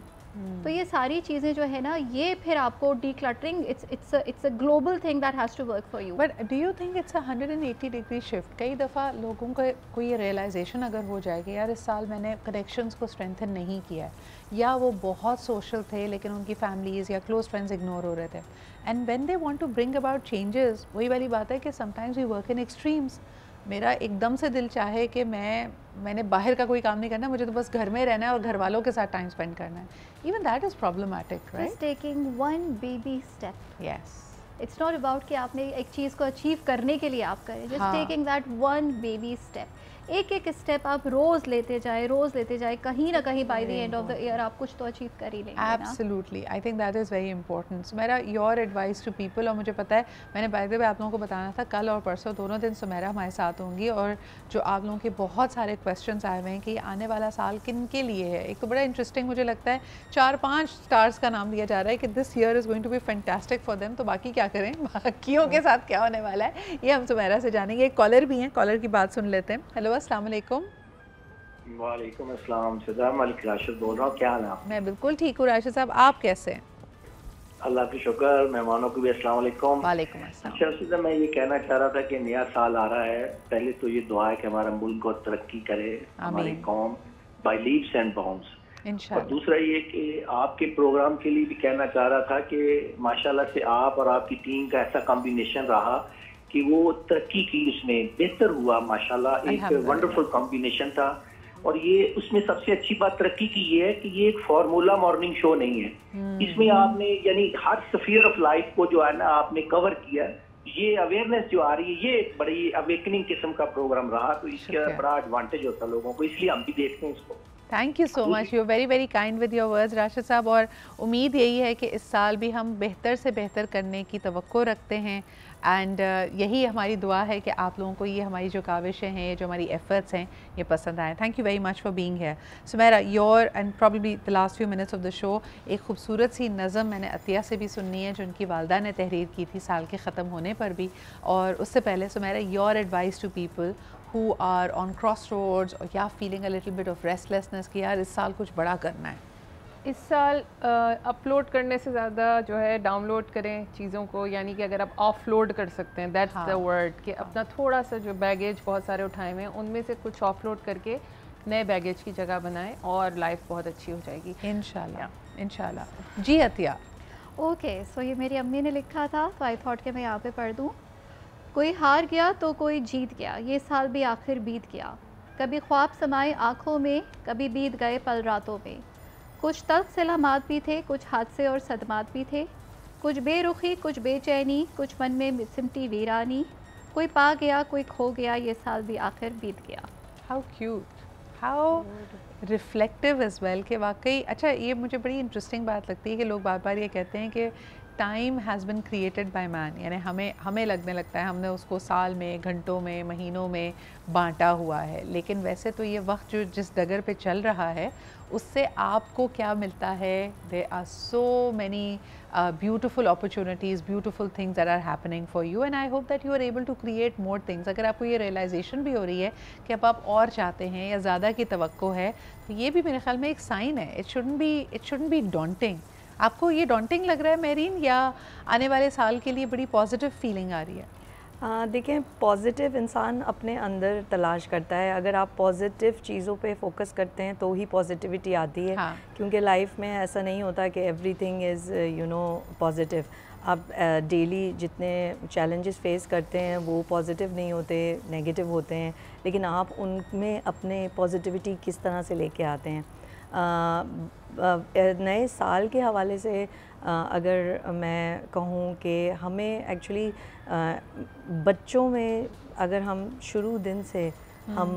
तो ये सारी चीज़ें जो है ना, ये फिर आपको decluttering it's a global thing that has to work for you. But do you think it's a 180 degree shift? कई दफ़ा लोगों को ये रियलाइजेशन अगर हो जाए कि यार इस साल मैंने कनेक्शंस को स्ट्रेंथन नहीं किया है, या वो बहुत सोशल थे लेकिन उनकी फैमिलीज़ या क्लोज फ्रेंड्स इग्नोर हो रहे थे, and when they want to bring about changes, वही वाली बात है कि sometimes we work in extremes. मेरा एकदम से दिल चाहे कि मैंने बाहर का कोई काम नहीं करना, मुझे तो बस घर में रहना है और घर वालों के साथ टाइम स्पेंड करना है। Even that is problematic, right? Taking one baby step. Yes, it's not about कि आपने एक चीज़ को अचीव करने के लिए आप करें, just taking that one baby step. एक एक स्टेप आप रोज़ लेते जाए, कहीं ना कहीं bye the end of the year आप कुछ तो अचीव कर ही लेंगे। Absolutely, I think that is very important. मेरा योर एडवाइस टू पीपल, और मुझे पता है मैंने बाय द वे आप लोगों को बताना था, कल और परसों दोनों दिन सुमेरा हमारे साथ होंगी, और जो आप लोगों के बहुत सारे क्वेश्चंस आए हुए हैं कि आने वाला साल किन के लिए है। एक तो बड़ा इंटरेस्टिंग मुझे लगता है 4-5 स्टार्स का नाम लिया जा रहा है कि this year is going to be fantastic for them. तो बाकी क्या करें, बाकियों के साथ क्या होने वाला है ये हम सुमेरा से जानेंगे। एक कॉलर भी हैं, कॉलर की बात सुन लेते हैं। हेलो, अस्सलाम वालेकुम। वालेकुम अस्सलाम, सदा मलिक राशिद बोल रहा हूँ, क्या हाल है? मैं बिल्कुल ठीक हूँ राशिद साहब, आप कैसे हैं? अल्लाह की शुक्र, मेहमानों को भी अस्सलाम वालेकुम। वालेकुम अस्सलाम। अच्छा सीधा मैं ये कहना चाह रहा था कि नया साल आ रहा है, पहले तो ये दुआ है कि हमारा मुल्क को तरक्की करे, हमारी कौम बाय लीव्स एंड बाउंड्स। और दूसरा ये कि आपके प्रोग्राम के लिए भी कहना चाह रहा था कि माशाल्लाह से आप और आपकी टीम का ऐसा कॉम्बिनेशन रहा कि वो तरक्की की उसमें बेहतर हुआ माशाल्लाह, एक वंडरफुल कॉम्बिनेशन था। और ये उसमें सबसे अच्छी बात तरक्की की ये है कि ये एक फार्मूला मॉर्निंग शो नहीं है, इसमें आपने यानी हर स्फीयर ऑफ लाइफ को जो है ना आपने कवर किया। ये अवेयरनेस जो आ रही है ये एक बड़ी अवेकनिंग किस्म का प्रोग्राम रहा, तो इसका बड़ा एडवांटेज होता है लोगों को, इसलिए हम भी देखते हैं इसको। Thank you so much, you very very kind with your words Rashid साहब। और उम्मीद यही है कि इस साल भी हम बेहतर से बेहतर करने की तवक्को रखते हैं, एंड यही हमारी दुआ है कि आप लोगों को ये हमारी जो काविशें हैं, जो हमारी एफर्ट्स हैं, ये पसंद आए। Thank you very much for being here Sumera. Your and probably the last few minutes of the show, एक खूबसूरत सी नज़म मैंने अतिया से भी सुननी है जो उनकी वालदा ने तहरीर की थी साल के ख़त्म होने पर भी। और उससे पहले Sumera, your advice to people who are on crossroads or या feeling a little bit of restlessness कि यार इस साल कुछ बड़ा करना है। इस साल अपलोड करने से ज़्यादा जो है डाउनलोड करें चीज़ों को, यानी कि अगर आप ऑफलोड कर सकते हैं, दैट्स द वर्ड, कि अपना थोड़ा सा जो बैगेज बहुत सारे उठाए हुए हैं उनमें से कुछ ऑफलोड करके नए बैगेज की जगह बनाएं और लाइफ बहुत अच्छी हो जाएगी इंशाल्लाह। इंशाल्लाह जी। अतिया ओके, सो ये मेरी अम्मी ने लिखा था, तो आई थॉट कि मैं यहाँ पे पढ़ दूँ। कोई हार गया तो कोई जीत गया, ये साल भी आखिर बीत गया। कभी ख्वाब समाए आँखों में, कभी बीत गए पल रातों में। कुछ तल्ख से लम्हात भी थे, कुछ हादसे और सदमात भी थे। कुछ बेरुखी, कुछ बेचैनी, कुछ मन में सिमटी वीरानी। कोई पा गया, कोई खो गया, ये साल भी आखिर बीत गया। How cute, how reflective as well कि वाकई। अच्छा, ये मुझे बड़ी इंटरेस्टिंग बात लगती है कि लोग बार बार ये कहते हैं कि time has been created by man, यानी हमें लगने लगता है हमने उसको साल में, घंटों में, महीनों में बांटा हुआ है। लेकिन वैसे तो ये वक्त जो जिस डगर पे चल रहा है उससे आपको क्या मिलता है? There are so many beautiful opportunities, beautiful things that are happening for you, and I hope that you are able to create more things. अगर आपको ये रियलाइजेशन भी हो रही है कि अब आप और चाहते हैं या ज़्यादा की तवक्को है, तो ये भी मेरे ख्याल में एक साइन है। It shouldn't be daunting. आपको ये डॉन्टिंग लग रहा है मेरीन, या आने वाले साल के लिए बड़ी पॉजिटिव फीलिंग आ रही है? देखें, पॉजिटिव इंसान अपने अंदर तलाश करता है। अगर आप पॉजिटिव चीज़ों पे फोकस करते हैं तो ही पॉजिटिविटी आती है। हाँ। क्योंकि लाइफ में ऐसा नहीं होता कि एवरीथिंग इज़ पॉजिटिव। आप डेली जितने चैलेंजेस फेस करते हैं वो पॉजिटिव नहीं होते, नेगेटिव होते हैं, लेकिन आप उनमें अपने पॉजिटिविटी किस तरह से लेके आते हैं। नए साल के हवाले से अगर मैं कहूँ कि हमें एक्चुअली बच्चों में अगर हम शुरू दिन से हम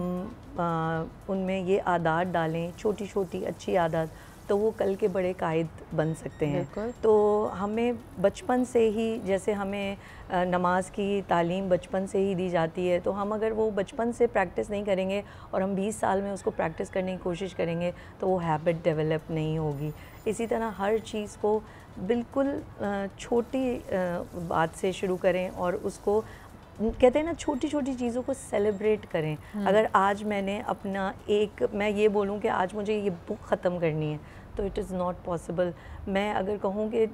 उनमें ये आदत डालें, छोटी छोटी अच्छी आदत, तो वो कल के बड़े कायद बन सकते हैं। तो हमें बचपन से ही, जैसे हमें नमाज की तालीम बचपन से ही दी जाती है, तो हम अगर वो बचपन से प्रैक्टिस नहीं करेंगे और हम 20 साल में उसको प्रैक्टिस करने की कोशिश करेंगे तो वो हैबिट डेवलप नहीं होगी। इसी तरह हर चीज़ को बिल्कुल छोटी बात से शुरू करें और उसको कहते हैं ना, छोटी छोटी चीज़ों को सेलिब्रेट करें। अगर आज मैंने अपना मैं ये बोलूँ कि आज मुझे ये बुक ख़त्म करनी है, तो इट इज़ नॉट पॉसिबल। मैं अगर कहूँ कि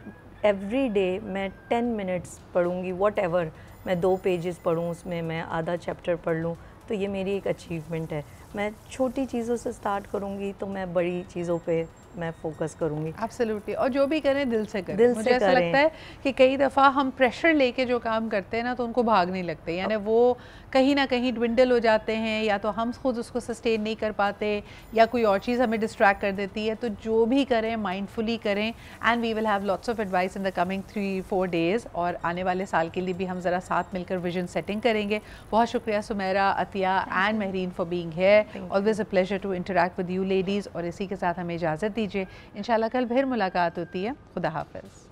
एवरी डे मैं 10 मिनट्स पढ़ूँगी, वॉट एवर, मैं 2 पेजेस पढ़ूँ, उसमें मैं आधा चैप्टर पढ़ लूँ, तो ये मेरी एक अचीवमेंट है। मैं छोटी चीज़ों से स्टार्ट करूँगी तो मैं बड़ी चीज़ों पे मैं फोकस करूँगी। एब्सोल्युटली, और जो भी करें दिल से करें। मुझे ऐसा लगता है कि कई दफ़ा हम प्रेशर लेके जो काम करते हैं ना तो उनको भाग नहीं लगते, यानी वो कहीं ना कहीं ट्विंडल हो जाते हैं, या तो हम खुद उसको सस्टेन नहीं कर पाते या कोई और चीज़ हमें डिस्ट्रैक्ट कर देती है। तो जो भी करें माइंडफुली करें, and we will have lots of advice in the coming 3-4 days, और आने वाले साल के लिए भी हम ज़रा साथ मिलकर विजन सेटिंग करेंगे। बहुत शुक्रिया Sumera, Atiya and Mahreen for being here. Always a pleasure to interact with you ladies, और इसी के साथ हमें इजाज़त दीजिए। इंशाल्लाह कल फिर मुलाकात होती है। खुदा हाफ़िज़।